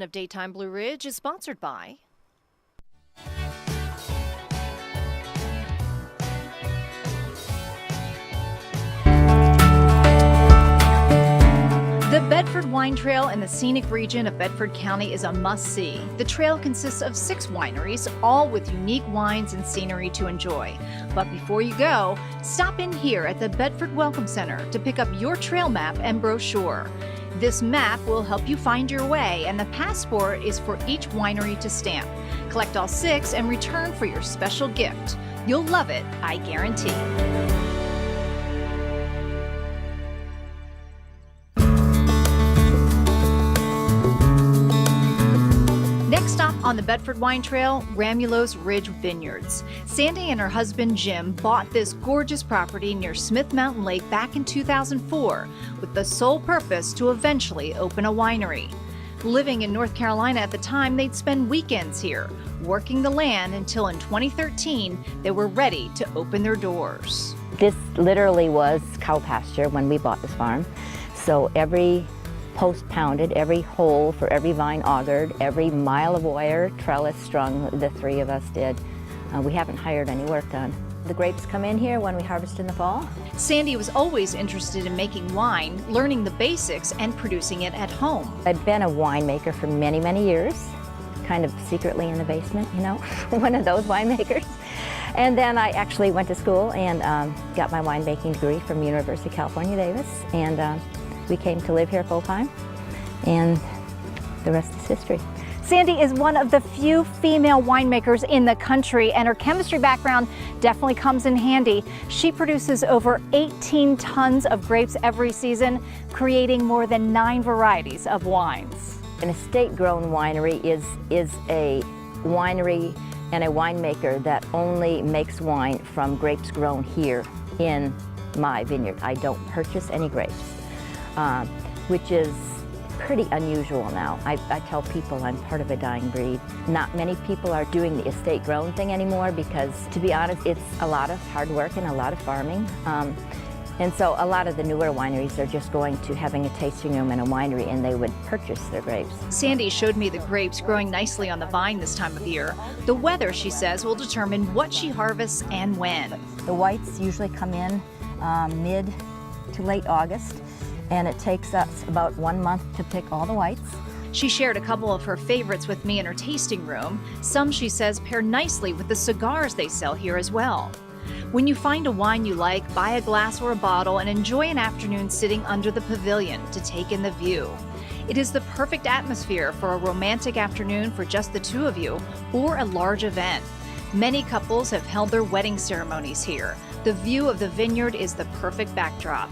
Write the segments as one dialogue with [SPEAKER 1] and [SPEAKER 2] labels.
[SPEAKER 1] Of Daytime Blue Ridge is sponsored by the Bedford Wine Trail in the scenic region of Bedford County is a must-see. The trail consists of 6 wineries, all with unique wines and scenery to enjoy. But before you go, stop in here at the Bedford Welcome Center to pick up your trail map and brochure. This map will help you find your way, and the passport is for each winery to stamp. Collect all 6 and return for your special gift. You'll love it, I guarantee. Next stop on the Bedford Wine Trail, Ramulose Ridge Vineyards. Sandy and her husband Jim bought this gorgeous property near Smith Mountain Lake back in 2004 with the sole purpose to eventually open a winery. Living in North Carolina at the time, they'd spend weekends here, working the land until in 2013 they were ready to open their doors.
[SPEAKER 2] This literally was cow pasture when we bought this farm. So every post pounded, every hole for every vine augured, every mile of wire trellis strung, the 3 of us did. We haven't hired any work done. The grapes come in here when we harvest in the fall.
[SPEAKER 1] Sandy was always interested in making wine, learning the basics and producing it at home.
[SPEAKER 2] I'd been a winemaker for many, many years, kind of secretly in the basement, you know, one of those winemakers. And then I actually went to school and got my winemaking degree from University of California, Davis. And we came to live here full-time, and the rest is history.
[SPEAKER 1] Sandy is one of the few female winemakers in the country, and her chemistry background definitely comes in handy. She produces over 18 tons of grapes every season, creating more than 9 varieties of wines.
[SPEAKER 2] An estate-grown winery is a winery and a winemaker that only makes wine from grapes grown here in my vineyard. I don't purchase any grapes. Which is pretty unusual now. I tell people I'm part of a dying breed. Not many people are doing the estate grown thing anymore because, to be honest, it's a lot of hard work and a lot of farming. And so a lot of the newer wineries are just going to having a tasting room and a winery, and they would purchase their grapes.
[SPEAKER 1] Sandy showed me the grapes growing nicely on the vine this time of year. The weather, she says, will determine what she harvests and when.
[SPEAKER 2] The whites usually come in mid to late August. And it takes us about 1 month to pick all the whites.
[SPEAKER 1] She shared a couple of her favorites with me in her tasting room. Some, she says, pair nicely with the cigars they sell here as well. When you find a wine you like, buy a glass or a bottle and enjoy an afternoon sitting under the pavilion to take in the view. It is the perfect atmosphere for a romantic afternoon for just the 2 of you or a large event. Many couples have held their wedding ceremonies here. The view of the vineyard is the perfect backdrop.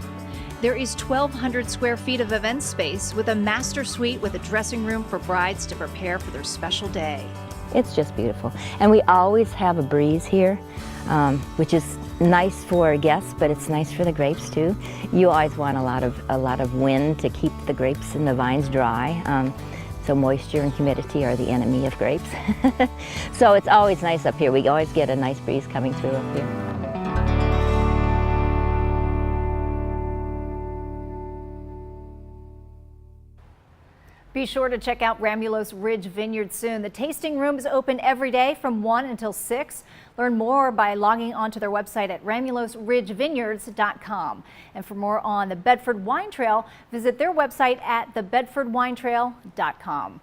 [SPEAKER 1] There is 1,200 square feet of event space with a master suite with a dressing room for brides to prepare for their special day.
[SPEAKER 2] It's just beautiful. And we always have a breeze here, which is nice for guests, but it's nice for the grapes too. You always want a lot of wind to keep the grapes and the vines dry. So moisture and humidity are the enemy of grapes. So it's always nice up here. We always get a nice breeze coming through up here.
[SPEAKER 1] Be sure to check out Ramulose Ridge Vineyards soon. The tasting room is open every day from 1 until 6. Learn more by logging onto their website at ramuloseridgevineyards.com. And for more on the Bedford Wine Trail, visit their website at thebedfordwinetrail.com.